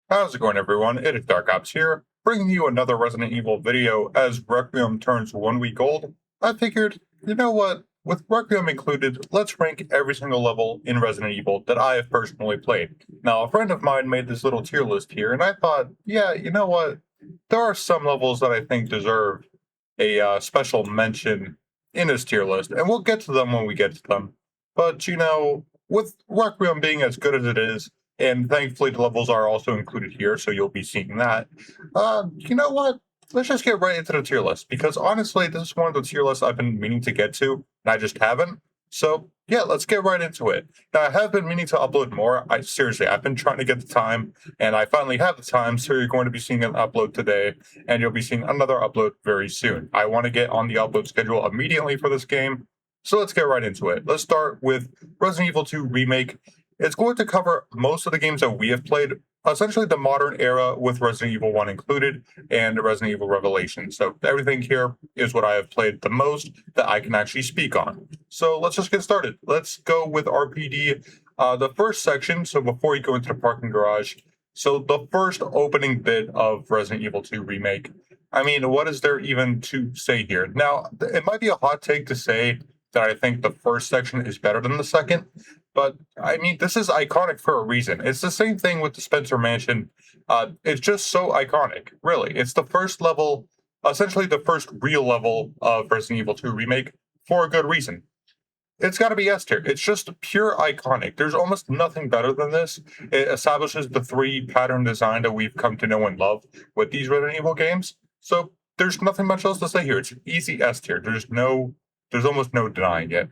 How's it going, everyone? It is Dark Ops here, bringing you another Resident Evil video as Requiem turns 1 week old. I figured, you know what? With Requiem included, let's rank every single level in Resident Evil that I have personally played. Now, a friend of mine made this little tier list here, and I thought, yeah, you know what? There are some levels that I think deserve a special mention in this tier list, and we'll get to them when we get to them. But, with Requiem being as good as it is, and thankfully the levels are also included here, so you'll be seeing that. You know what? Let's just get right into the tier list because honestly, this is one of the tier lists I've been meaning to get to, and I just haven't. So yeah, let's get right into it. Now I have been meaning to upload more. I've been trying to get the time, and I finally have the time. So you're going to be seeing an upload today, and you'll be seeing another upload very soon. I want to get on the upload schedule immediately for this game. So let's get right into it. Let's start with Resident Evil 2 Remake. It's going to cover most of the games that we have played, essentially the modern era with Resident Evil 1 included and Resident Evil Revelations. So everything here is what I have played the most that I can actually speak on. So let's just get started. Let's go with RPD. The first section, so before you go into the parking garage, so the first opening bit of Resident Evil 2 Remake. I mean, what is there even to say here? Now, it might be a hot take to say that I think the first section is better than the second. But I mean, this is iconic for a reason. It's the same thing with the Spencer Mansion. It's just so iconic, really. It's the first level, essentially the first real level of Resident Evil 2 Remake for a good reason. It's got to be S tier. It's just pure iconic. There's almost nothing better than this. It establishes the three pattern design that we've come to know and love with these Resident Evil games. So there's nothing much else to say here. It's easy S tier. There's almost no denying it.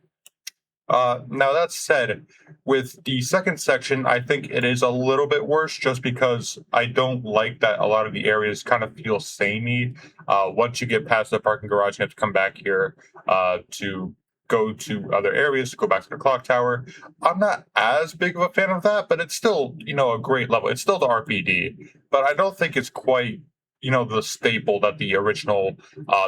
Now that said, with the second section, I think it is a little bit worse just because I don't like that a lot of the areas kind of feel samey. Once you get past the parking garage, you have to come back here to go to other areas, to go back to the clock tower. I'm not as big of a fan of that, but it's still, a great level. It's still the RPD, but I don't think it's quite the staple that the original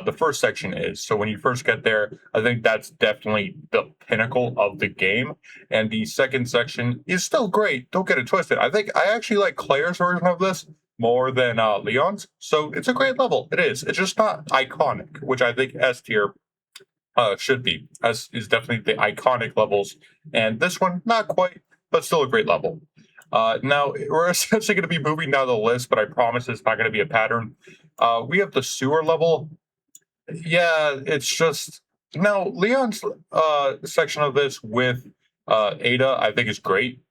the first section is. So when you first get there, I think that's definitely the pinnacle of the game. And the second section is still great, don't get it twisted. I think I actually like Claire's version of this more than Leon's, so it's a great level. It is. It's just not iconic, which I think S tier should be. S is definitely the iconic levels, and this one not quite, but still a great level. Now, we're essentially going to be moving down the list, but I promise it's not going to be a pattern. We have the sewer level. Yeah, it's just. Now, Leon's section of this with Ada, I think is great.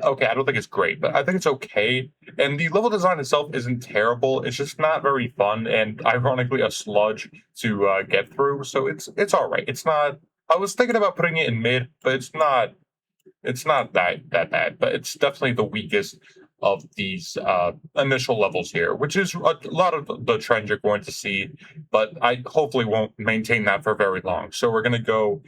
Okay, I don't think it's great, but I think it's okay. And the level design itself isn't terrible. It's just not very fun and ironically a sludge to get through. So it's all right. It's not. I was thinking about putting it in mid, but it's not that bad, but it's definitely the weakest of these initial levels here, which is a lot of the trend you're going to see, but I hopefully won't maintain that for very long. So we're going to go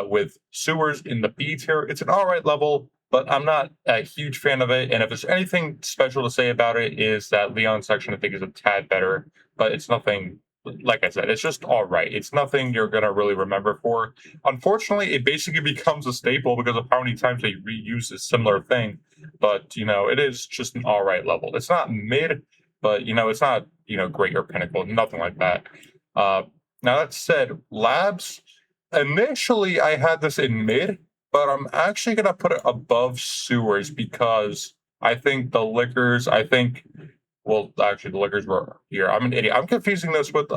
with sewers in the B tier. It's an all right level, but I'm not a huge fan of it. And if there's anything special to say about it, is that Leon section I think is a tad better, but it's nothing. Like I said, it's just all right. It's nothing you're gonna really remember for. Unfortunately, it basically becomes a staple because of how many times they reuse a similar thing. But it is just an all right level. It's not mid, but it's not great or pinnacle, nothing like that. Now that said, labs. Initially, I had this in mid, but I'm actually gonna put it above sewers because I think the liquors. I think well, actually, the liquors were here. I'm an idiot. I'm confusing this with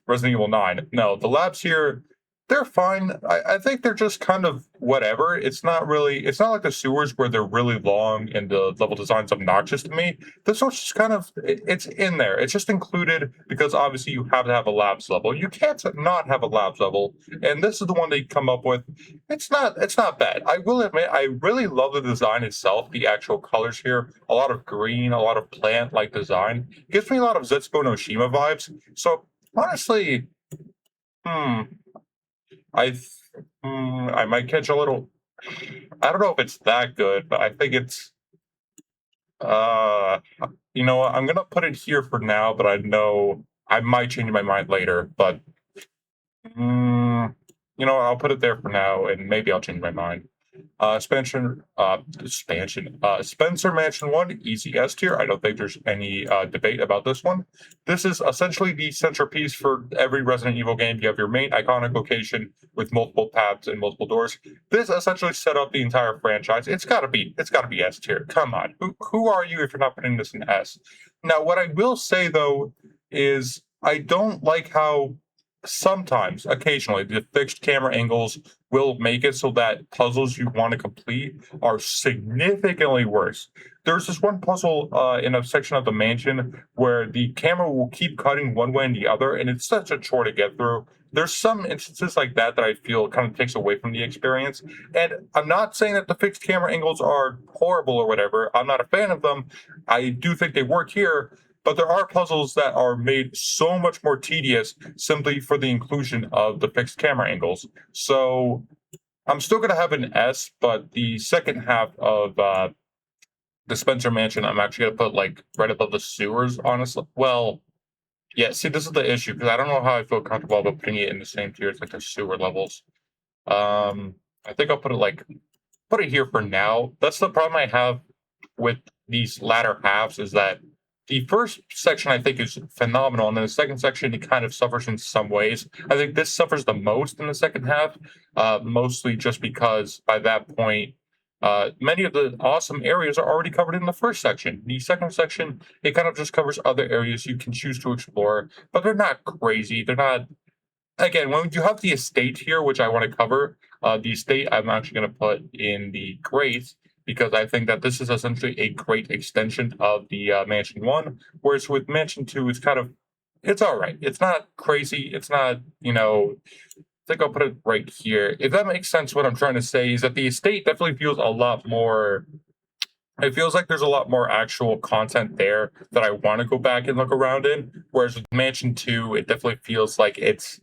Resident Evil 9. No, the labs here, they're fine. I think they're just kind of whatever. It's not like the sewers where they're really long and the level design's obnoxious to me. This one's just kind of, it's in there. It's just included because obviously you have to have a labs level. You can't not have a labs level. And this is the one they come up with. It's not bad. I will admit, I really love the design itself, the actual colors here. A lot of green, a lot of plant-like design. It gives me a lot of Zetsubo no Shima vibes. So honestly, hmm. I might catch a little. I don't know if it's that good, but I think it's. You know what? I'm gonna put it here for now, but I know I might change my mind later. But I'll put it there for now, and maybe I'll change my mind. Spencer Mansion 1, easy S tier. I don't think there's any debate about this one. This is essentially the centerpiece for every Resident Evil game. You have your main iconic location with multiple paths and multiple doors. This essentially set up the entire franchise. It's gotta be S tier. Come on. Who are you if you're not putting this in S? Now, what I will say though is I don't like how sometimes, occasionally, the fixed camera angles will make it so that puzzles you want to complete are significantly worse. There's this one puzzle in a section of the mansion where the camera will keep cutting one way and the other, and it's such a chore to get through. There's some instances like that that I feel kind of takes away from the experience. And I'm not saying that the fixed camera angles are horrible or whatever. I'm not a fan of them. I do think they work here, but there are puzzles that are made so much more tedious simply for the inclusion of the fixed camera angles. So I'm still going to have an S, but the second half of the Spencer Mansion, I'm actually going to put like right above the sewers, honestly. Well, yeah, see, this is the issue because I don't know how I feel comfortable about putting it in the same tier as like the sewer levels. I think I'll put it here for now. That's the problem I have with these latter halves is that the first section I think is phenomenal, and then the second section it kind of suffers in some ways. I think this suffers the most in the second half, mostly just because by that point, many of the awesome areas are already covered in the first section. The second section it kind of just covers other areas you can choose to explore, but they're not crazy. They're not. Again, when you have the estate here, which I want to cover, the estate I'm actually going to put in the great because I think that this is essentially a great extension of the Mansion 1. Whereas with Mansion 2, it's all right. It's not crazy. It's not, I think I'll put it right here. If that makes sense, what I'm trying to say is that the estate definitely feels a lot more. It feels like there's a lot more actual content there that I want to go back and look around in. Whereas with Mansion 2, it definitely feels like it's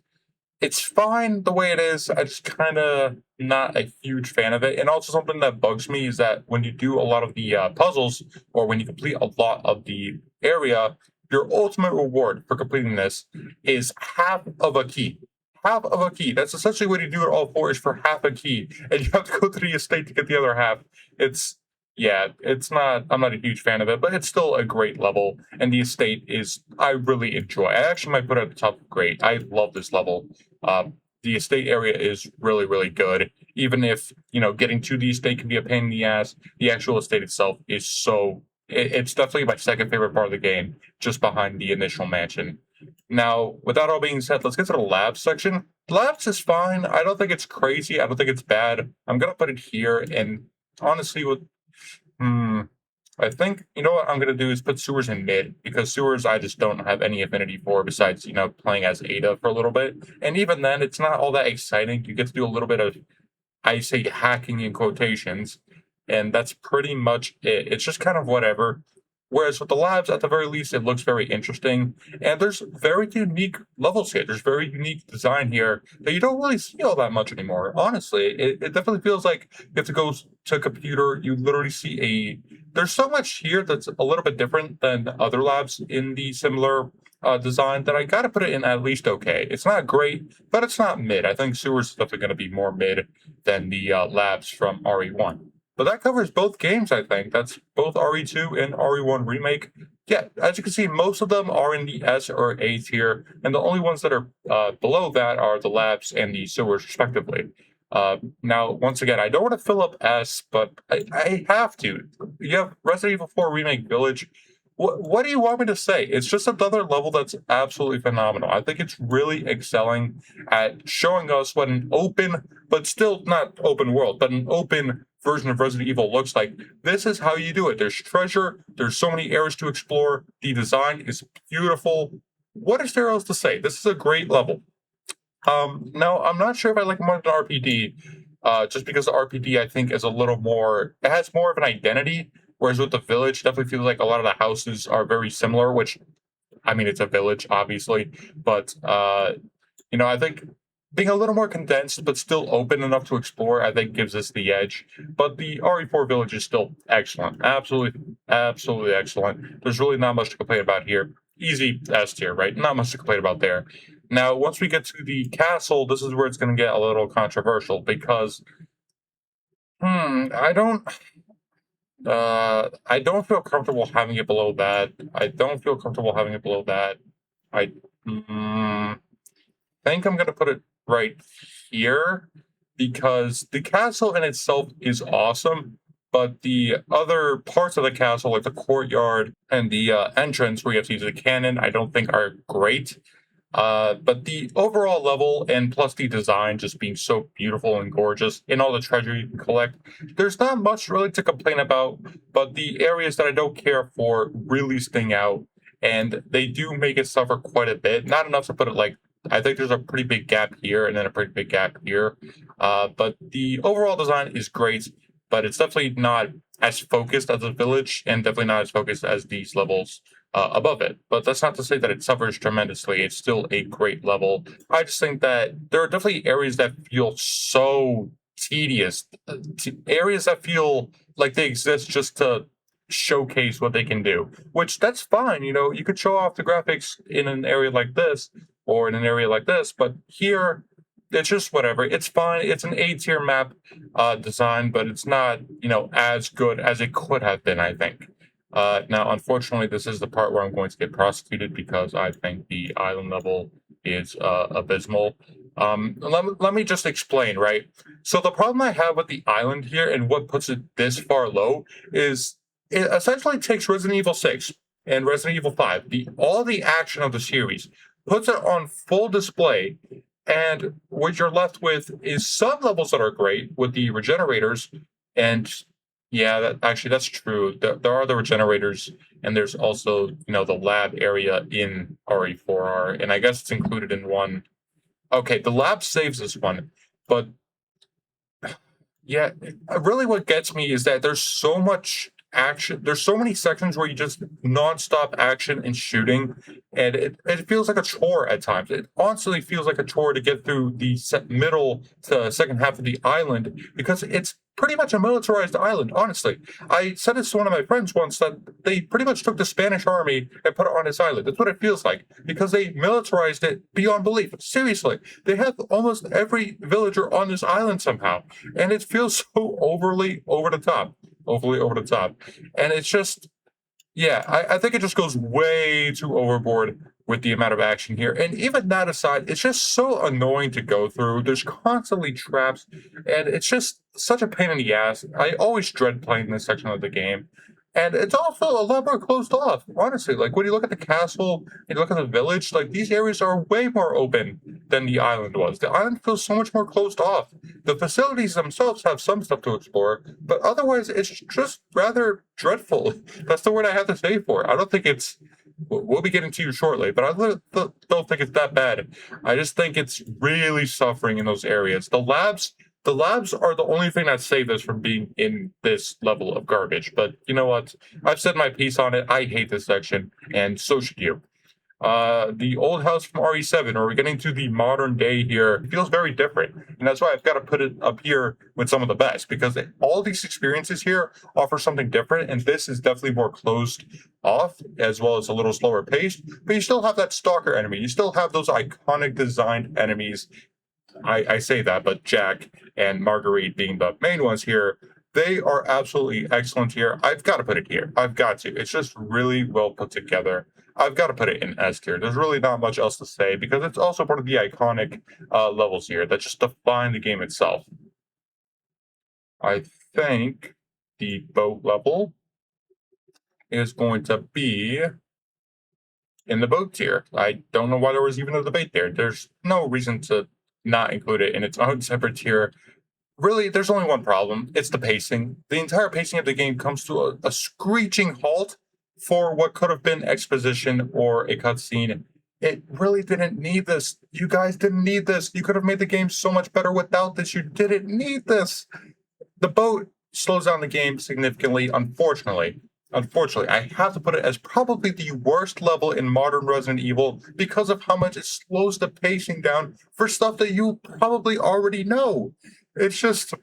fine the way it is. I just kind of not a huge fan of it. And also something that bugs me is that when you do a lot of the puzzles or when you complete a lot of the area, your ultimate reward for completing this is half of a key. Half of a key. That's essentially what you do it all for is for half a key, and you have to go to the estate to get the other half. It's yeah, it's not. I'm not a huge fan of it, but it's still a great level, and the estate is I really enjoy. I actually might put it at the top of great. I love this level. The estate area is really, really good. Even if getting to the estate can be a pain in the ass, the actual estate itself is it's definitely my second favorite part of the game, just behind the initial mansion. Now, with that all being said, let's get to the labs section. Labs is fine. I don't think it's crazy. I don't think it's bad. I'm gonna put it here, and honestly, I think what I'm gonna do is put sewers in mid because sewers I just don't have any affinity for besides playing as Ada for a little bit, and even then it's not all that exciting. You get to do a little bit of I say hacking in quotations, and that's pretty much it. It's just kind of whatever. Whereas with the labs, at the very least, it looks very interesting, and there's very unique levels here. There's very unique design here that you don't really see all that much anymore. Honestly, it definitely feels like you have to go to a computer. You literally see There's so much here that's a little bit different than other labs in the similar design that I gotta put it in at least okay. It's not great, but it's not mid. I think sewers is definitely going to be more mid than the labs from RE1. But that covers both games, I think. That's both RE2 and RE1 Remake. Yeah, as you can see, most of them are in the S or A tier, and the only ones that are below that are the labs and the sewers, respectively. Now, once again, I don't want to fill up S, but I have to. You have Resident Evil 4 Remake Village. What do you want me to say? It's just another level that's absolutely phenomenal. I think it's really excelling at showing us what an open, but still not open world, but an open version of Resident Evil looks like. This is how you do it. There's treasure. There's so many areas to explore. The design is beautiful. What is there else to say? This is a great level. Now, I'm not sure if I like more than RPD, just because the RPD I think is a little more. It has more of an identity. Whereas with the village, definitely feels like a lot of the houses are very similar, which, I mean, it's a village, obviously. But, I think being a little more condensed, but still open enough to explore, I think gives us the edge. But the RE4 village is still excellent. Absolutely, absolutely excellent. There's really not much to complain about here. Easy S tier, right? Not much to complain about there. Now, once we get to the castle, this is where it's going to get a little controversial because I don't. I don't feel comfortable having it below that. I don't feel comfortable having it below that. I think I'm gonna put it right here because the castle in itself is awesome, but the other parts of the castle, like the courtyard and the entrance where you have to use the cannon, I don't think are great. But the overall level and plus the design just being so beautiful and gorgeous in all the treasure you can collect, there's not much really to complain about. But the areas that I don't care for really sting out, and they do make it suffer quite a bit. Not enough to put it like I think there's a pretty big gap here and then a pretty big gap here. But the overall design is great, but it's definitely not as focused as a village and definitely not as focused as these levels above it. But that's not to say that it suffers tremendously. It's still a great level. I just think that there are definitely areas that feel so tedious, areas that feel like they exist just to showcase what they can do, which that's fine. You know, you could show off the graphics in an area like this or in an area like this, but here it's just whatever. It's fine. It's an A tier map design, but it's not, you know, as good as it could have been, I think. Now, unfortunately, this is the part where I'm going to get prosecuted because I think the island level is abysmal. Let me just explain, right? So the problem I have with the island here and what puts it this far low is it essentially takes Resident Evil 6 and Resident Evil 5, all the action of the series, puts it on full display, and what you're left with is some levels that are great with the regenerators, and yeah, that's true. There are the regenerators, and there's also, you know, the lab area in RE4R, and I guess it's included in one. Okay, the lab saves this one, but yeah, really what gets me is that there's so much action. There's so many sections where you just nonstop action and shooting, and it feels like a chore at times. It honestly feels like a chore to get through the middle to second half of the island because it's pretty much a militarized island, honestly. I said this to one of my friends once that they pretty much took the Spanish army and put it on this island. That's what it feels like because they militarized it beyond belief. Seriously, they have almost every villager on this island somehow, and it feels so overly over the top, overly over the top. And it's just, yeah, I think it just goes way too overboard with the amount of action here. And even that aside, it's just so annoying to go through. There's constantly traps, and it's just such a pain in the ass. I always dread playing this section of the game. And it's also a lot more closed off, honestly. Like when you look at the castle, and you look at the village, like these areas are way more open than the island was. The island feels so much more closed off. The facilities themselves have some stuff to explore, but otherwise it's just rather dreadful. That's the word I have to say for it. I don't think it's. We'll be getting to you shortly, but I don't think it's that bad. I just think it's really suffering in those areas. The labs are the only thing that saved us from being in this level of garbage. But you know what? I've said my piece on it. I hate this section, and so should you. The old house from RE7, or we're getting to the modern day here, it feels very different. And that's why I've got to put it up here with some of the best, because all these experiences here offer something different, and this is definitely more closed off, as well as a little slower paced. But you still have that stalker enemy. You still have those iconic designed enemies. I say that, but Jack and Marguerite being the main ones here, they are absolutely excellent here. I've got to put it here. I've got to. It's just really well put together. I've got to put it in S tier. There's really not much else to say because it's also part of the iconic levels here that just define the game itself. I think the boat level is going to be in the boat tier. I don't know why there was even a debate there. There's no reason to not include it in its own separate tier. Really, there's only one problem. It's the pacing. The entire pacing of the game comes to a screeching halt for what could have been exposition or a cutscene. It really didn't need this. You guys didn't need this. You could have made the game so much better without this. You didn't need this. The boat slows down the game significantly, unfortunately. Unfortunately, I have to put it as probably the worst level in modern Resident Evil because of how much it slows the pacing down for stuff that you probably already know. It's just,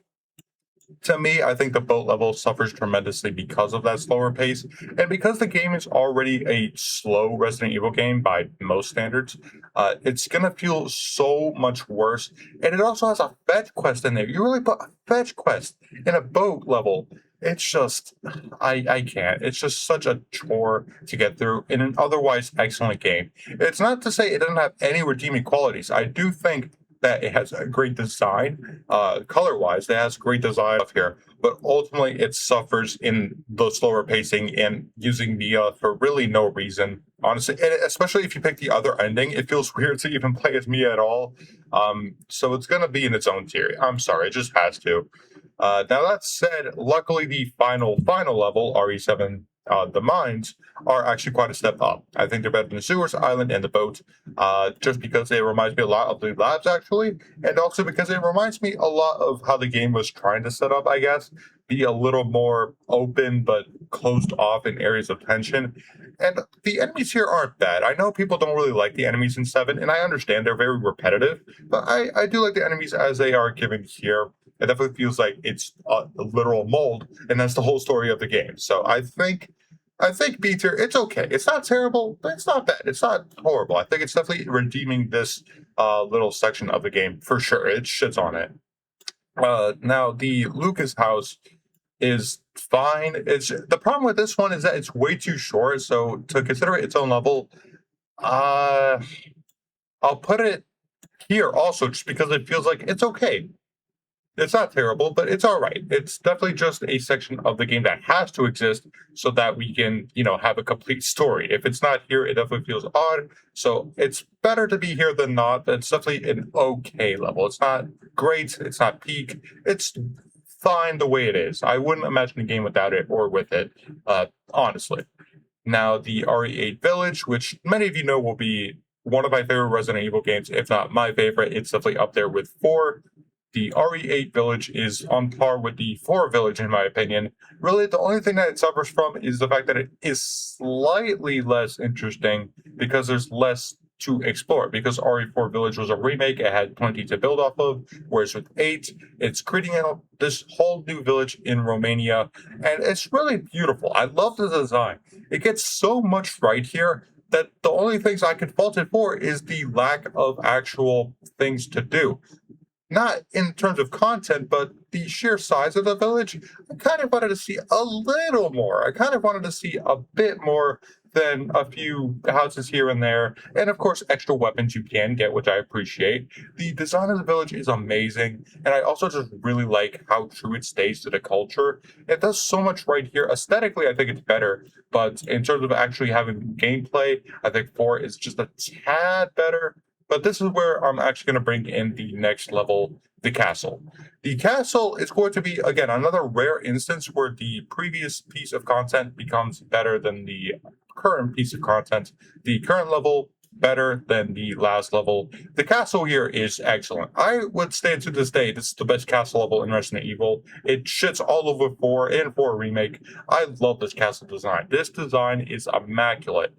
to me, I think the boat level suffers tremendously because of that slower pace. And because the game is already a slow Resident Evil game by most standards, it's going to feel so much worse. And it also has a fetch quest in there. You really put a fetch quest in a boat level. It's just, I can't. It's just such a chore to get through in an otherwise excellent game. It's not to say it doesn't have any redeeming qualities. I do think that it has a great design, color wise. It has great design up here, but ultimately it suffers in the slower pacing and using Mia for really no reason. Honestly, and especially if you pick the other ending, it feels weird to even play as Mia at all. So it's gonna be in its own tier. I'm sorry, it just has to. Now that said, luckily the final level, RE7, the mines, are actually quite a step up. I think they're better than the sewers, island, and the boat, just because it reminds me a lot of the labs actually, and also because it reminds me a lot of how the game was trying to set up, I guess, be a little more open but closed off in areas of tension. And the enemies here aren't bad. I know people don't really like the enemies in 7, and I understand they're very repetitive, but I do like the enemies as they are given here. It definitely feels like it's a literal mold, and that's the whole story of the game. So I think B tier, it's okay. It's not terrible, but it's not bad. It's not horrible. I think it's definitely redeeming this little section of the game for sure. It shits on it. Now the Lucas house is fine. It's the problem with this one is that it's way too short. So to consider it its own level, uh, I'll put it here also just because it feels like it's okay. It's not terrible, but it's all right. It's definitely just a section of the game that has to exist so that we can, have a complete story. If it's not here, it definitely feels odd. So it's better to be here than not. But it's definitely an okay level. It's not great. It's not peak. It's fine the way it is. I wouldn't imagine a game without it or with it, honestly. Now, the RE8 Village, which many of you know will be one of my favorite Resident Evil games, if not my favorite. It's definitely up there with 4. The RE8 Village is on par with the 4 Village, in my opinion. Really, the only thing that it suffers from is the fact that it is slightly less interesting because there's less to explore. Because RE4 Village was a remake, it had plenty to build off of. Whereas with 8, it's creating this whole new village in Romania, and it's really beautiful. I love the design. It gets so much right here that the only things I can fault it for is the lack of actual things to do, not in terms of content, but the sheer size of the village. I kind of wanted to see a little more. I kind of wanted to see a bit more than a few houses here and there. And of course, extra weapons you can get, which I appreciate. The design of the village is amazing. And I also just really like how true it stays to the culture. It does so much right here. Aesthetically, I think it's better. But in terms of actually having gameplay, I think 4 is just a tad better. But this is where I'm actually going to bring in the next level, the castle. The castle is going to be, again, another rare instance where the previous piece of content becomes better than the current piece of content. The current level better than the last level. The castle here is excellent. I would stand to this day, this is the best castle level in Resident Evil. It shits all over 4 and 4 Remake. I love this castle design. This design is immaculate.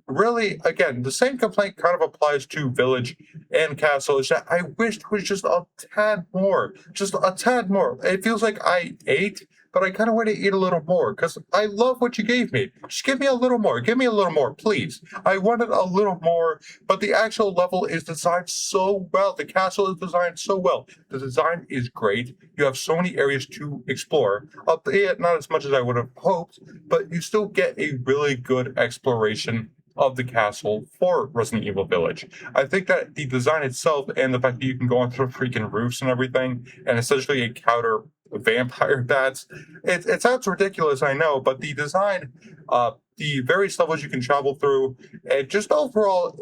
Really, again, the same complaint kind of applies to Village and Castle. Is that I wished it was just a tad more, just a tad more. It feels like I ate, but I kind of want to eat a little more because I love what you gave me. Just give me a little more. Give me a little more, please. I wanted a little more, but the actual level is designed so well. The castle is designed so well. The design is great. You have so many areas to explore, albeit not as much as I would have hoped, but you still get a really good exploration of the castle for Resident Evil Village. I think that the design itself and the fact that you can go onto freaking roofs and everything and essentially encounter vampire bats, it sounds ridiculous, I know, but the design, the various levels you can travel through, and just overall,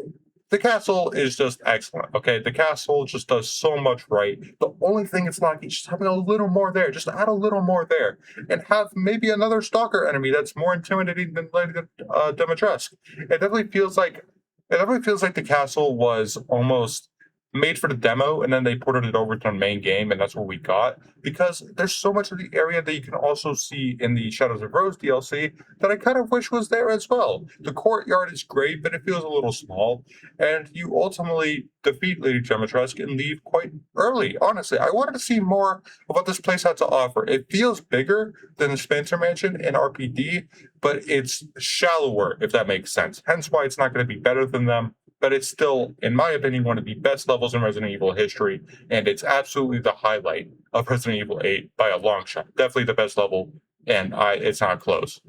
the castle is just excellent. Okay, the castle just does so much right. The only thing it's lacking is just having a little more there. Just add a little more there, and have maybe another stalker enemy that's more intimidating than Lady Dimitrescu. It definitely feels like the castle was almost made for the demo and then they ported it over to the main game and that's what we got, because there's so much of the area that you can also see in the Shadows of Rose DLC that I kind of wish was there as well. The courtyard is great, but it feels a little small, and you ultimately defeat Lady Dimitrescu and leave quite early. Honestly, I wanted to see more of what this place had to offer. It feels bigger than the Spencer Mansion in RPD, but it's shallower, if that makes sense. Hence why it's not going to be better than them. but it's still, in my opinion, one of the best levels in Resident Evil history, and it's absolutely the highlight of Resident Evil 8 by a long shot. Definitely the best level, and it's not close.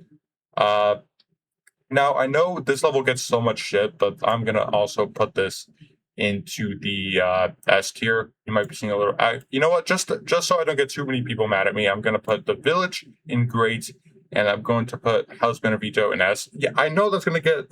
Uh, Now I know this level gets so much shit, but I'm gonna also put this into the S tier. You might be seeing a little. You know what? Just so I don't get too many people mad at me, I'm gonna put the village in great, and I'm going to put House Benevito in S. Yeah, I know that's gonna get.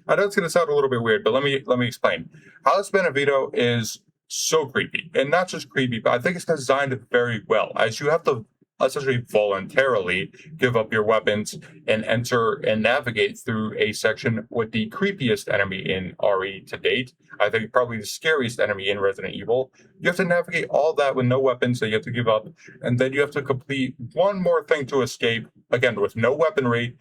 I know it's gonna sound a little bit weird, but let me explain. House Benevito is so creepy, and not just creepy, but I think it's designed very well, as you have to essentially voluntarily give up your weapons and enter and navigate through a section with the creepiest enemy in RE to date. I think probably the scariest enemy in Resident Evil. You have to navigate all that with no weapons that you have to give up, and then you have to complete one more thing to escape, again, with no weaponry.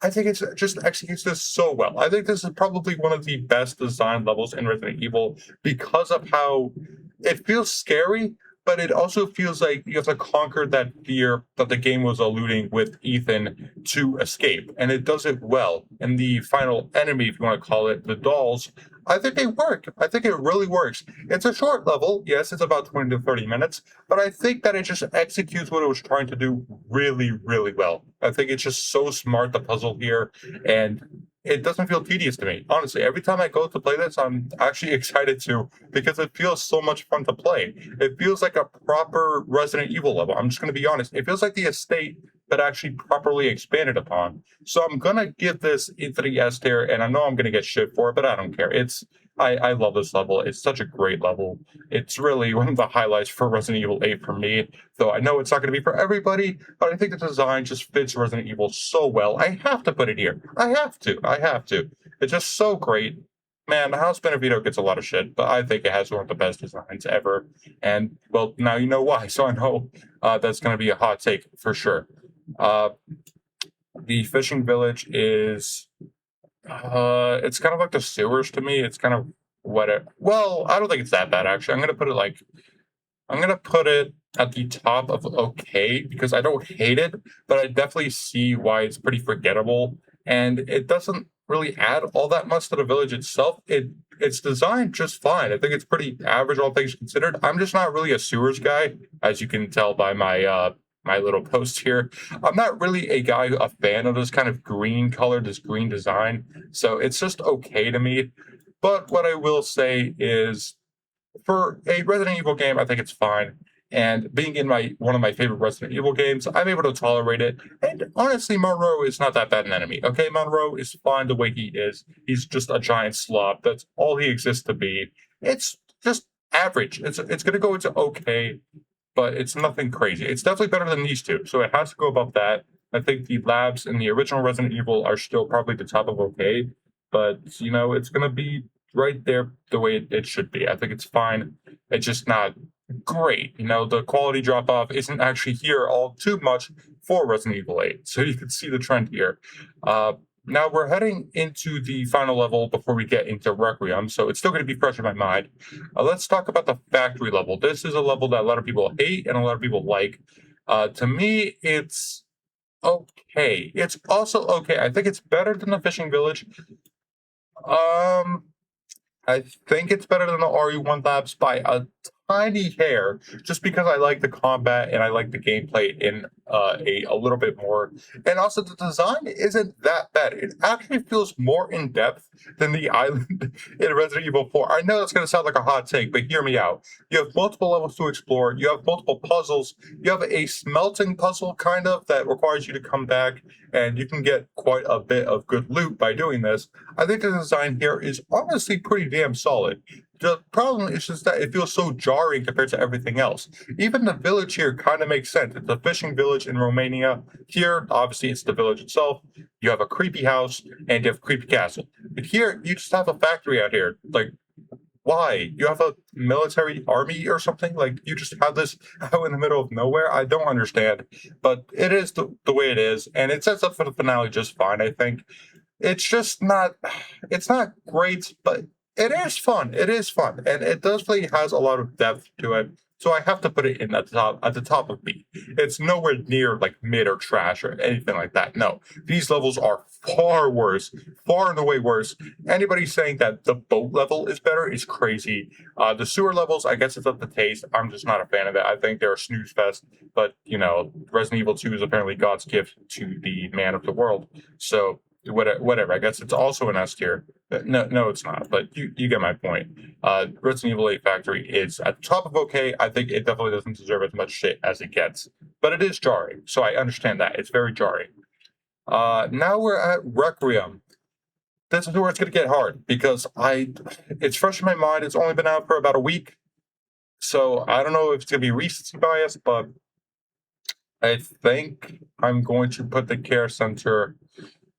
I think it's just executes this so well. I think this is probably one of the best designed levels in Resident Evil because of how it feels scary, but it also feels like you have to conquer that fear that the game was alluding with Ethan to escape. And it does it well. And the final enemy, if you want to call it, the dolls, I think they work. I think it really works. It's a short level. Yes, it's about 20 to 30 minutes, but I think that it just executes what it was trying to do really, really well. I think it's just so smart, the puzzle here. And it doesn't feel tedious to me. Honestly, every time I go to play this, I'm actually excited to because it feels so much fun to play. It feels like a proper Resident Evil level. I'm just going to be honest. It feels like the estate, but actually properly expanded upon. So I'm going to give this into the S tier, and I know I'm going to get shit for it, but I don't care. I love this level. It's such a great level. It's really one of the highlights for Resident Evil 8 for me, though I know it's not going to be for everybody, but I think the design just fits Resident Evil so well. I have to put it here. I have to. I have to. It's just so great. Man, House Benevito gets a lot of shit, but I think it has one of the best designs ever. And, well, now you know why, so I know that's going to be a hot take for sure. Uh, the fishing village is it's kind of like the sewers to me. It's kind of whatever. Well, I don't think it's that bad actually. I'm gonna put it at the top of okay because I don't hate it, but I definitely see why it's pretty forgettable, and it doesn't really add all that much to the village itself. It's designed just fine. I think it's pretty average, all things considered. I'm just not really a sewers guy, as you can tell by my little post here. I'm not really a fan of this kind of green color, this green design. So it's just okay to me. But what I will say is for a Resident Evil game, I think it's fine. And being in my one of my favorite Resident Evil games, I'm able to tolerate it. And honestly, Monroe is not that bad an enemy. Okay, Monroe is fine the way he is. He's just a giant slob. That's all he exists to be. It's just average. It's gonna go into okay, but it's nothing crazy. It's definitely better than these two, so it has to go above that. I think the labs in the original Resident Evil are still probably the top of okay, but it's gonna be right there the way it should be. I think it's fine. It's just not great. The quality drop off isn't actually here all too much for Resident Evil 8. So you can see the trend here. Now we're heading into the final level before we get into Requiem, so it's still going to be fresh in my mind. Let's talk about the factory level. This is a level that a lot of people hate and a lot of people like. To me, it's okay. It's also okay. I think it's better than the fishing village. I think it's better than the RE1 Labs by a tiny hair, just because I like the combat and I like the gameplay in a little bit more. And also, the design isn't that bad. It actually feels more in depth than the island in Resident Evil 4. I know that's going to sound like a hot take, but hear me out. You have multiple levels to explore. You have multiple puzzles. You have a smelting puzzle, kind of, that requires you to come back, and you can get quite a bit of good loot by doing this. I think the design here is honestly pretty damn solid. The problem is just that it feels so jarring compared to everything else. Even the village here kind of makes sense. It's a fishing village in Romania. Here, obviously, it's the village itself. You have a creepy house and you have a creepy castle. But here, you just have a factory out here. Like, why? You have a military army or something? Like, you just have this out in the middle of nowhere? I don't understand. But it is the way it is. And it sets up for the finale just fine, I think. It's just not, it's not great, but it is fun. It is fun. And it definitely has a lot of depth to it. So I have to put it in at the top of B. It's nowhere near like mid or trash or anything like that. No, these levels are far worse, far and away worse. Anybody saying that the boat level is better is crazy. The sewer levels, I guess it's up to taste. I'm just not a fan of it. I think they're a snooze fest. But Resident Evil 2 is apparently God's gift to the man of the world. So whatever. I guess it's also an S tier. No, it's not. But you get my point. Resident Evil 8 Factory is at the top of okay. I think it definitely doesn't deserve as much shit as it gets, but it is jarring. So I understand that it's very jarring. Now we're at Requiem. This is where it's gonna get hard because it's fresh in my mind. It's only been out for about a week, so I don't know if it's gonna be recency bias, but I think I'm going to put the care center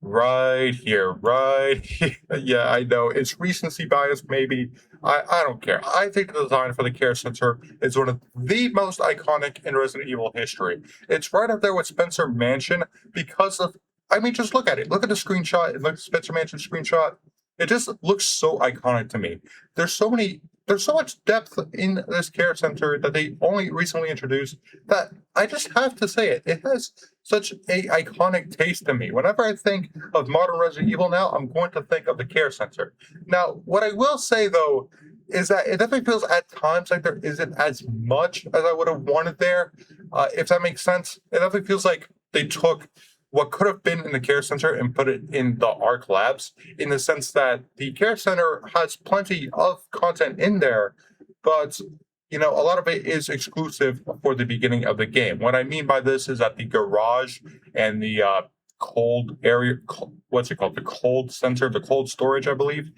right here, right here. Yeah, I know it's recency bias, maybe. I don't care. I think the design for the care center is one of the most iconic in Resident Evil history. It's right up there with Spencer Mansion because of. I mean, just look at it. Look at the screenshot. Look at the Spencer Mansion screenshot. It just looks so iconic to me. There's so many. There's so much depth in this care center that they only recently introduced that I just have to say it. It has such a iconic taste to me. Whenever I think of modern Resident Evil now, I'm going to think of the care center. Now, what I will say though is that it definitely feels at times like there isn't as much as I would have wanted there. If that makes sense, it definitely feels like they took what could have been in the care center and put it in the ARC labs in the sense that the care center has plenty of content in there, but a lot of it is exclusive for the beginning of the game. What I mean by this is that the garage and the cold area, what's it called? The cold center, the cold storage, I believe.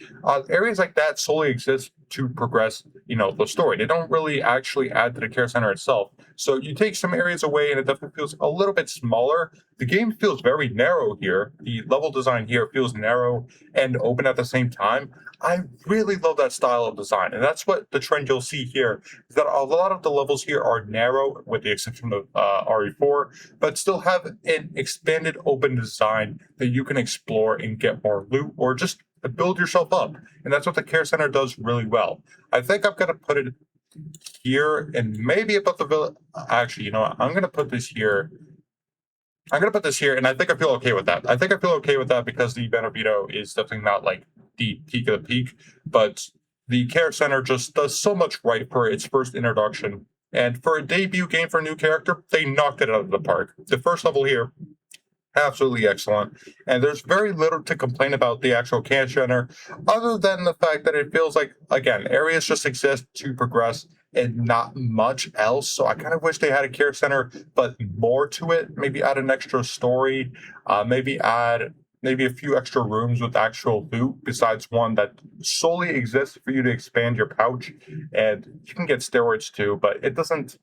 Areas like that solely exist to progress, the story. They don't really actually add to the care center itself. So you take some areas away and it definitely feels a little bit smaller. The game feels very narrow here. The level design here feels narrow and open at the same time. I really love that style of design. And that's what the trend you'll see here is that a lot of the levels here are narrow, with the exception of RE4, but still have an expanded open design that you can explore and get more loot or just build yourself up. And that's what the care center does really well. I think I'm going to put it here and maybe above the village. Actually, you know what? I'm going to put this here. I'm going to put this here, and I think I feel okay with that. I think I feel okay with that because the Beneviento is definitely not like the peak of the peak, but the care center just does so much right for its first introduction. And for a debut game for a new character, they knocked it out of the park. The first level here, absolutely excellent. And there's very little to complain about the actual care center, other than the fact that it feels like, again, areas just exist to progress and not much else. So I kind of wish they had a care center, but more to it. Maybe add an extra story, maybe add maybe a few extra rooms with actual loot besides one that solely exists for you to expand your pouch. And you can get steroids too, but it doesn't.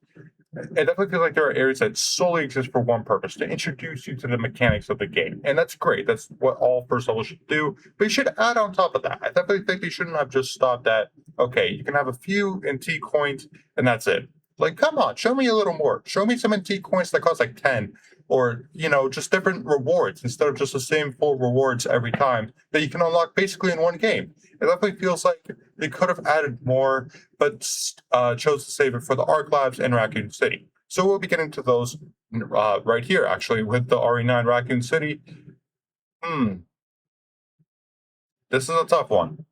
It definitely feels like there are areas that solely exist for one purpose, to introduce you to the mechanics of the game. And that's great. That's what all first levels should do. But you should add on top of that. I definitely think they shouldn't have just stopped at, okay, you can have a few NT coins and that's it. Like, come on, show me a little more. Show me some NT coins that cost like 10, or, just different rewards instead of just the same 4 rewards every time that you can unlock basically in one game. It definitely feels like they could have added more, but chose to save it for the ARC Labs and Raccoon City. So we'll be getting to those right here, actually, with the RE9 Raccoon City. This is a tough one.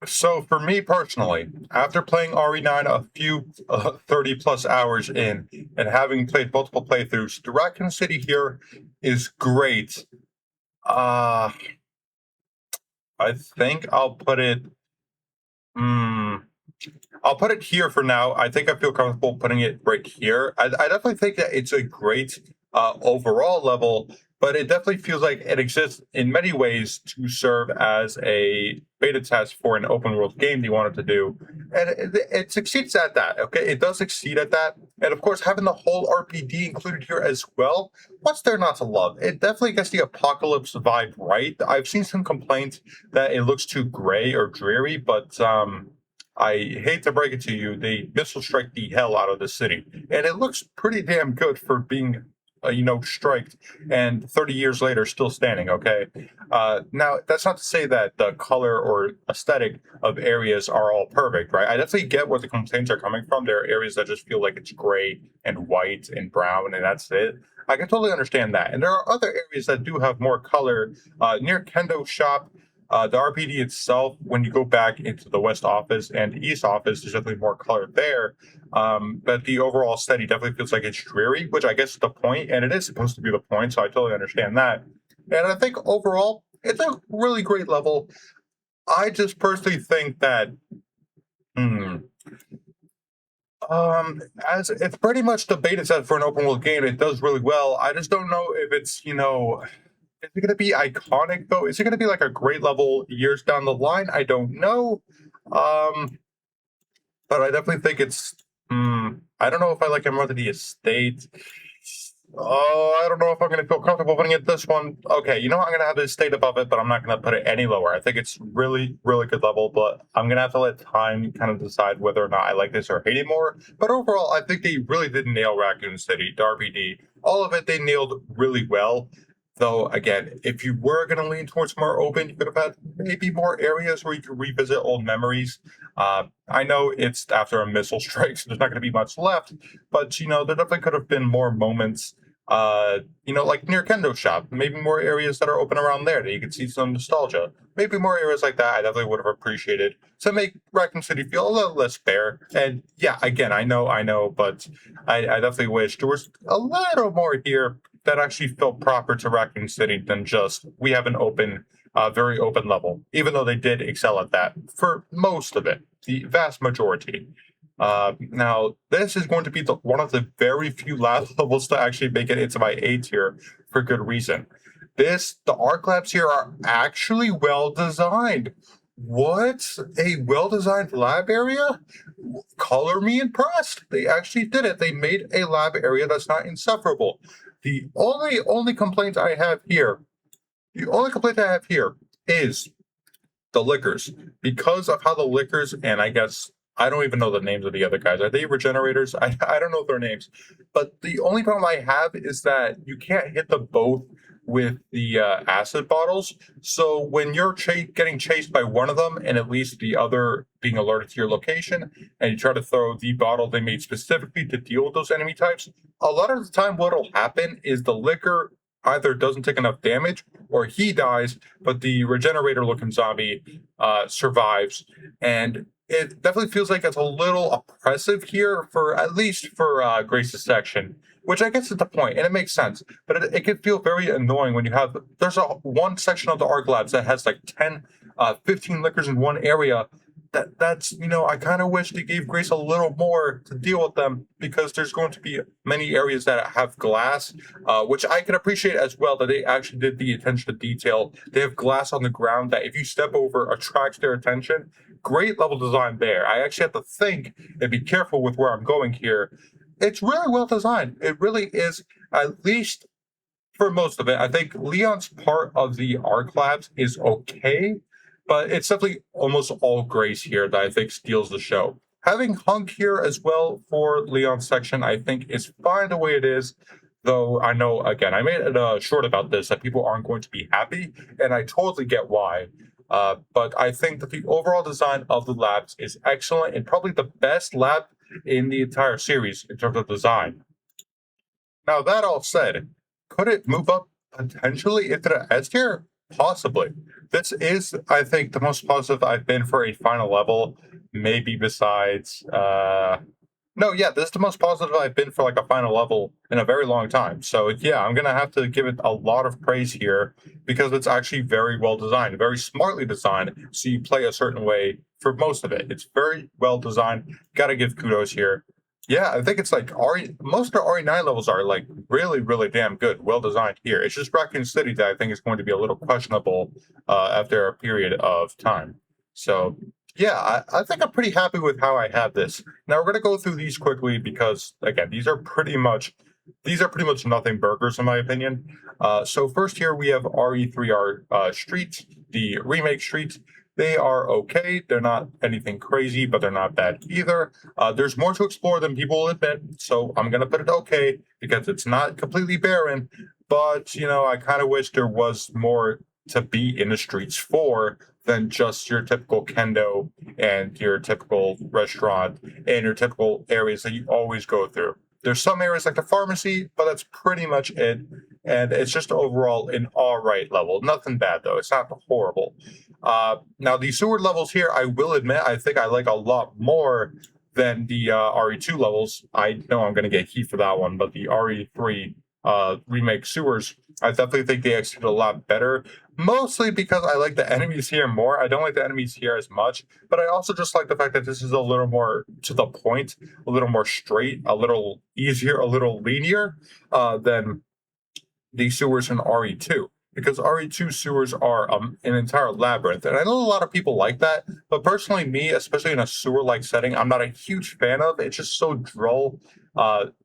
So for me personally, after playing RE9 a few 30 plus hours in and having played multiple playthroughs, the Raccoon City here is great. I think I'll put it. I'll put it here for now. I think I feel comfortable putting it right here. I definitely think that it's a great overall level, but it definitely feels like it exists in many ways to serve as a beta test for an open world game they wanted to do. And it succeeds at that. Okay, it does succeed at that. And of course, having the whole RPD included here as well, what's there not to love? It definitely gets the apocalypse vibe right. I've seen some complaints that it looks too gray or dreary, but I hate to break it to you, they missile strike the hell out of the city. And it looks pretty damn good for being striked, and 30 years later still standing. Okay, now that's not to say that the color or aesthetic of areas are all perfect, right? I definitely get where the complaints are coming from. There are areas that just feel like it's gray and white and brown, and that's it. I can totally understand that. And there are other areas that do have more color. Near Kendo Shop, the RPD itself, when you go back into the West office and East office, there's definitely more color there. But the overall study definitely feels like it's dreary, which I guess is the point, and it is supposed to be the point, so I totally understand that. And I think overall, it's a really great level. I just personally think that, hmm, as it's pretty much the beta set for an open world game, it does really well. I just don't know if is it going to be iconic though? Is it going to be like a great level years down the line? I don't know. Um, but I definitely think it's. I don't know if I like Emerald of the Estate. Oh, I don't know if I'm going to feel comfortable putting it this one. Okay, you know what? I'm going to have the Estate above it, but I'm not going to put it any lower. I think it's really, really good level, but I'm going to have to let time kind of decide whether or not I like this or hate it more. But overall, I think they really did nail Raccoon City, the RPD. All of it, they nailed really well. Though, again, if you were going to lean towards more open, you could have had maybe more areas where you could revisit old memories. I know it's after a missile strike, so there's not going to be much left, but, there definitely could have been more moments, like near Kendo Shop, maybe more areas that are open around there that you could see some nostalgia. Maybe more areas like that I definitely would have appreciated to make Raccoon City feel a little less bare. And yeah, again, I know, but I definitely wish there was a little more here that actually felt proper to Raccoon City than just we have an open, very open level, even though they did excel at that for most of it, the vast majority. Now, this is going to be one of the very few lab levels to actually make it into my A tier for good reason. The arc labs here are actually well designed. What a well designed lab area? Color me impressed. They actually did it. They made a lab area that's not insufferable. The only complaint I have here, the only complaint I have here is the liquors. Because of how the liquors, and I guess I don't even know the names of the other guys. Are they regenerators? I don't know their names. But the only problem I have is that you can't hit them both with the acid bottles. So when you're getting chased by one of them and at least the other being alerted to your location, and you try to throw the bottle they made specifically to deal with those enemy types, a lot of the time what'll happen is the liquor either doesn't take enough damage or he dies, but the regenerator looking zombie survives. And it definitely feels like it's a little oppressive here for at least for Grace's section, which I guess is the point, and it makes sense. But it can feel very annoying when there's one section of the Arc Labs that has like 10, 15 liquors in one area. That's I kind of wish they gave Grace a little more to deal with them because there's going to be many areas that have glass, which I can appreciate as well that they actually did the attention to detail. They have glass on the ground that if you step over attracts their attention. Great level design there. I actually have to think and be careful with where I'm going here. It's really well designed. It really is, at least for most of it. I think Leon's part of the Arc Labs is okay, but it's definitely almost all Grace here that I think steals the show. Having Hunk here as well for Leon's section, I think is fine the way it is. Though I know, again, I made a short about this that people aren't going to be happy, and I totally get why. But I think that the overall design of the labs is excellent and probably the best lab in the entire series in terms of design. Now, that all said, could it move up potentially into the S tier? Possibly. This is, I think, the most positive I've been for a final level, maybe besides. No, yeah, this is the most positive I've been for like a final level in a very long time. So, yeah, I'm going to have to give it a lot of praise here because it's actually very well designed, very smartly designed. So, you play a certain way for most of it. It's very well designed. Got to give kudos here. Yeah, I think it's like most of the RE9 levels are like really, really damn good, well designed here. It's just Raccoon City that I think is going to be a little questionable after a period of time. So yeah, I think I'm pretty happy with how I have this. Now we're gonna go through these quickly because again, these are pretty much nothing burgers in my opinion. So first here we have RE3R Street, the remake Street. They are okay. They're not anything crazy, but they're not bad either. There's more to explore than people will admit, so I'm gonna put it okay because it's not completely barren. But I kind of wish there was more to be in the streets for than just your typical kendo and your typical restaurant and your typical areas that you always go through. There's some areas like the pharmacy, but that's pretty much it. And it's just overall an all right level. Nothing bad though. It's not horrible. Now the sewer levels here, I will admit, I think I like a lot more than the RE2 levels. I know I'm going to get heat for that one, but the RE3 remake sewers, I definitely think they executed a lot better. Mostly because I like the enemies here more. I don't like the enemies here as much, but I also just like the fact that this is a little more to the point, a little more straight, a little easier, a little linear than the sewers in RE2. Because RE2 sewers are an entire labyrinth. And I know a lot of people like that, but personally, me, especially in a sewer like setting, I'm not a huge fan of. It's just so droll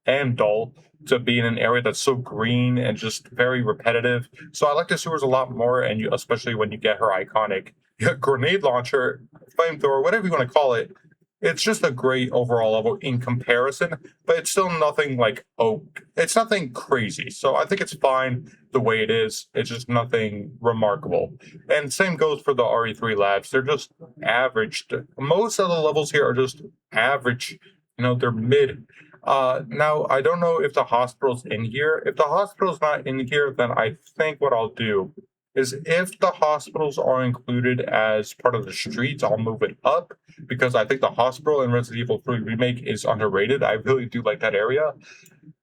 and dull to be in an area that's so green and just very repetitive. So I like the sewers a lot more, and especially when you get her iconic grenade launcher, flamethrower, whatever you want to call it. It's just a great overall level in comparison, but it's still nothing like it's nothing crazy. So I think it's fine the way it is. It's just nothing remarkable. And same goes for the RE3 labs. They're just averaged. Most of the levels here are just average. They're mid. Now I don't know if the hospital's in here. If the hospital's not in here, then I think what I'll do is if the hospitals are included as part of the streets, I'll move it up because I think the hospital in Resident Evil 3 Remake is underrated. I really do like that area.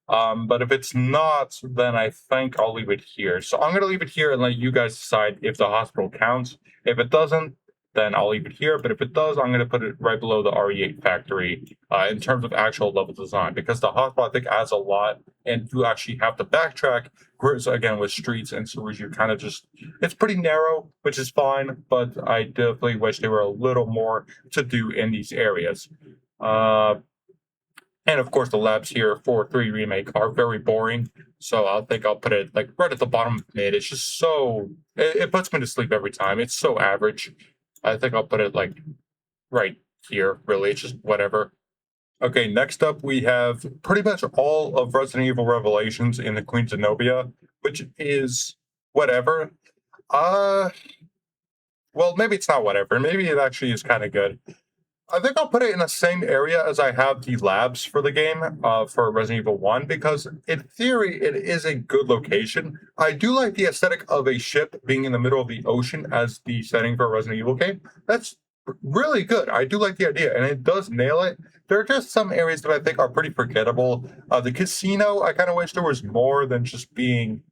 But if it's not, then I think I'll leave it here. So I'm going to leave it here and let you guys decide if the hospital counts. If it doesn't, then I'll leave it here. But if it does, I'm going to put it right below the RE8 factory in terms of actual level design, because the hospital, I think, adds a lot and you actually have to backtrack. Whereas, again, with streets and sewers, you kind of just, it's pretty narrow, which is fine. But I definitely wish there were a little more to do in these areas. And of course, the labs here for 3 Remake are very boring. So I think I'll put it like right at the bottom of mid. It's just so, it puts me to sleep every time. It's so average. I think I'll put it like right here, really. It's just whatever. Okay, next up we have pretty much all of Resident Evil Revelations in the Queen Zenobia, which is whatever. Well, maybe it's not whatever. Maybe it actually is kind of good. I think I'll put it in the same area as I have the labs for the game for Resident Evil 1, because in theory, it is a good location. I do like the aesthetic of a ship being in the middle of the ocean as the setting for a Resident Evil game. That's really good. I do like the idea, and it does nail it. There are just some areas that I think are pretty forgettable. The casino, I kind of wish there was more than just being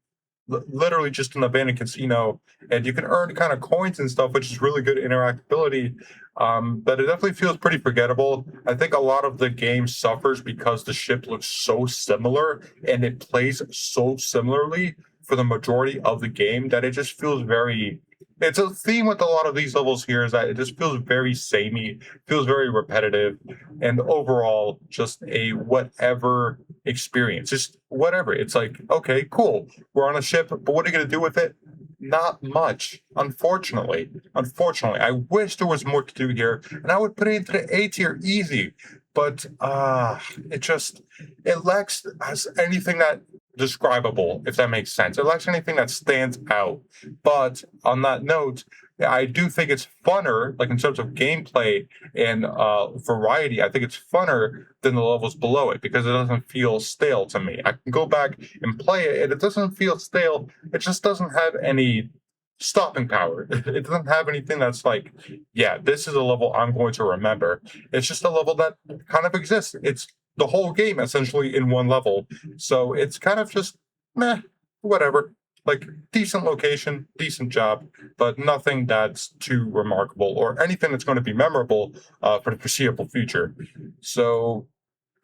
literally just an abandoned casino, and you can earn kind of coins and stuff, which is really good interactability. But it definitely feels pretty forgettable. I think a lot of the game suffers because the ship looks so similar and it plays so similarly for the majority of the game that it just feels very. It's a theme with a lot of these levels here is that it just feels very samey, feels very repetitive, and overall just a whatever experience. Just whatever. It's like, okay, cool. We're on a ship, but what are you going to do with it? Not much, unfortunately. Unfortunately, I wish there was more to do here, and I would put it into the A tier easy. But it lacks as anything that describable, if that makes sense. It lacks anything that stands out. But on that note, I do think it's funner, like in terms of gameplay and variety. I think it's funner than the levels below it because it doesn't feel stale to me. I can go back and play it, and it doesn't feel stale. It just doesn't have any stopping power. It doesn't have anything that's like, yeah, this is a level I'm going to remember. It's just a level that kind of exists. It's the whole game essentially in one level. So it's kind of just meh, whatever. Like decent location, decent job, but nothing that's too remarkable or anything that's going to be memorable for the foreseeable future. So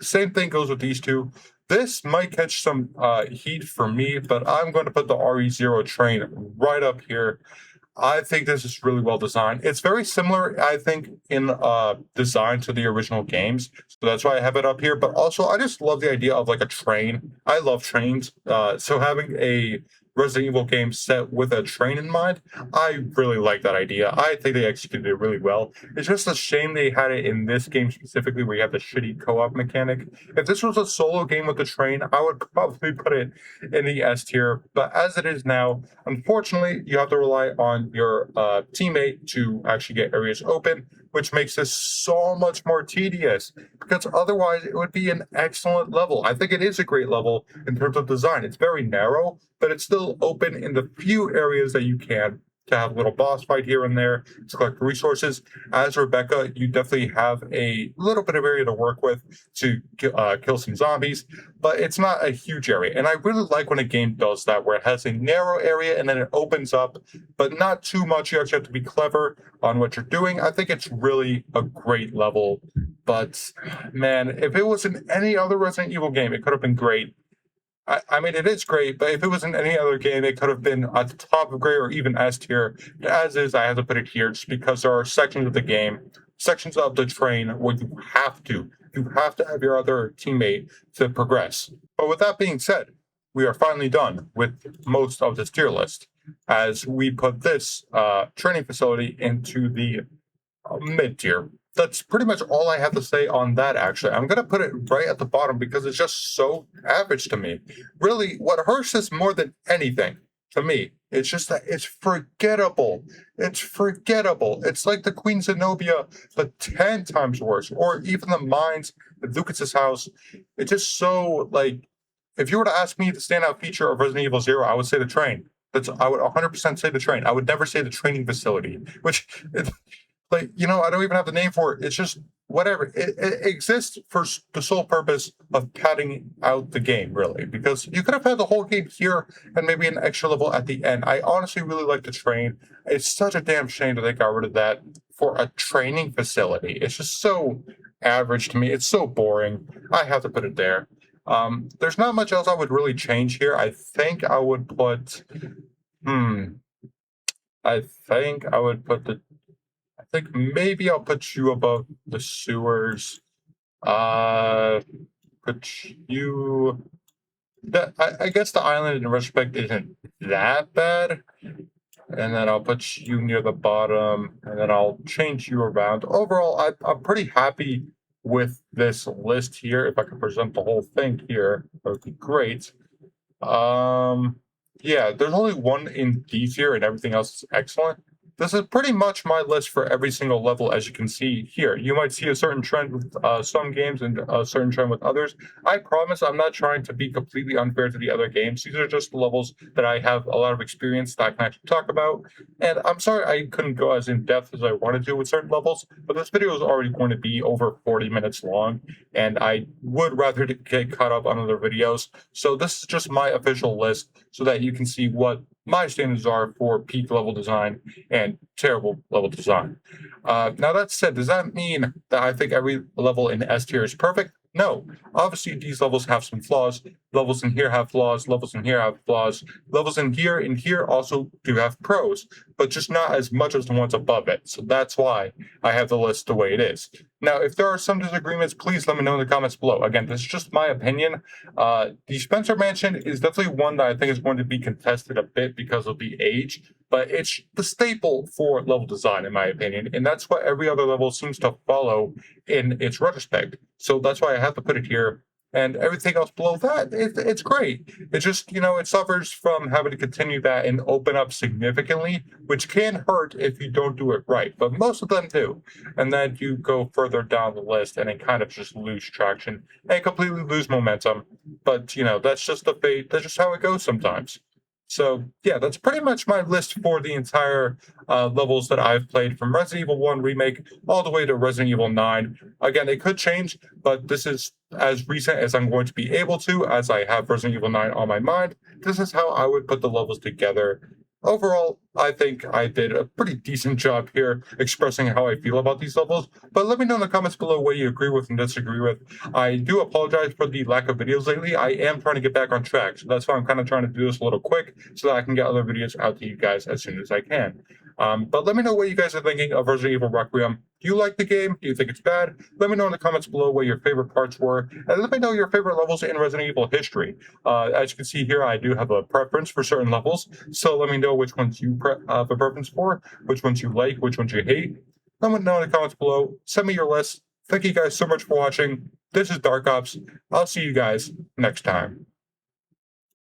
same thing goes with these two. This might catch some heat for me, but I'm going to put the RE0 train right up here. I think this is really well designed. It's very similar, I think, in design to the original games. So that's why I have it up here. But also, I just love the idea of like a train. I love trains. So having a Resident Evil game set with a train in mind. I really like that idea. I think they executed it really well. It's just a shame they had it in this game specifically where you have the shitty co-op mechanic. If this was a solo game with the train, I would probably put it in the S tier. But as it is now, unfortunately, you have to rely on your teammate to actually get areas open, which makes this so much more tedious because otherwise it would be an excellent level. I think it is a great level in terms of design. It's very narrow, but it's still open in the few areas that you can to have a little boss fight here and there to collect resources. As Rebecca, you definitely have a little bit of area to work with to kill some zombies, but it's not a huge area. And I really like when a game does that, where it has a narrow area and then it opens up, but not too much. You actually have to be clever on what you're doing. I think it's really a great level. But man, if it was in any other Resident Evil game, it could have been great. I mean, it is great, but if it was in any other game, it could have been at the top of grade or even S tier. As is, I have to put it here just because there are sections of the game, sections of the train where you have to have your other teammate to progress. But with that being said, we are finally done with most of this tier list as we put this training facility into the mid tier. That's pretty much all I have to say on that, actually. I'm going to put it right at the bottom because it's just so average to me. Really, what hurts this more than anything to me, it's just that it's forgettable. It's forgettable. It's like the Queen Zenobia, but 10 times worse. Or even the mines at Lucas's house. It's just so, like, if you were to ask me the standout feature of Resident Evil 0, I would say the train. I would 100% say the train. I would never say the training facility, which... Like, I don't even have the name for it. It's just whatever. It exists for the sole purpose of padding out the game, really, because you could have had the whole game here and maybe an extra level at the end. I honestly really like the train. It's such a damn shame that they got rid of that for a training facility. It's just so average to me. It's so boring. I have to put it there. There's not much else I would really change here. I think I would put I think maybe I'll put you above the sewers. Put you. I guess the island in retrospect isn't that bad. And then I'll put you near the bottom, and then I'll change you around. Overall, I'm pretty happy with this list here. If I could present the whole thing here, that would be great. Yeah, there's only one in D tier, and everything else is excellent. This is pretty much my list for every single level, as you can see here. You might see a certain trend with some games and a certain trend with others. I promise I'm not trying to be completely unfair to the other games. These are just levels that I have a lot of experience that I can actually talk about. And I'm sorry I couldn't go as in-depth as I wanted to with certain levels, but this video is already going to be over 40 minutes long, and I would rather get caught up on other videos. So this is just my official list so that you can see what my standards are for peak level design and terrible level design. Now that said, does that mean that I think every level in S tier is perfect? No. Obviously, these levels have some flaws. Levels in here have flaws. Levels in here have flaws. Levels in here also do have pros, but just not as much as the ones above it. So that's why I have the list the way it is. Now, if there are some disagreements, please let me know in the comments below. Again, this is just my opinion. The Spencer Mansion is definitely one that I think is going to be contested a bit because of the age, but it's the staple for level design, in my opinion, and that's what every other level seems to follow in its retrospect. So that's why I have to put it here. And everything else below that, it's great. It's just, it suffers from having to continue that and open up significantly, which can hurt if you don't do it right. But most of them do. And then you go further down the list and it kind of just lose traction and completely lose momentum. But, that's just the fate. That's just how it goes sometimes. So, yeah, that's pretty much my list for the entire levels that I've played from Resident Evil 1 Remake all the way to Resident Evil 9. Again, it could change, but this is as recent as I'm going to be able to, as I have Resident Evil 9 on my mind. This is how I would put the levels together. Overall, I think I did a pretty decent job here expressing how I feel about these levels, but let me know in the comments below what you agree with and disagree with. I do apologize for the lack of videos lately. I am trying to get back on track, so that's why I'm kind of trying to do this a little quick so that I can get other videos out to you guys as soon as I can. But let me know what you guys are thinking of Resident Evil Requiem. Do you like the game? Do you think it's bad? Let me know in the comments below what your favorite parts were, and let me know your favorite levels in Resident Evil history. As you can see here, I do have a preference for certain levels, so let me know which ones you have a preference for, which ones you like, which ones you hate. Let me know in the comments below. Send me your list. Thank you guys so much for watching. This is Dark Ops. I'll see you guys next time.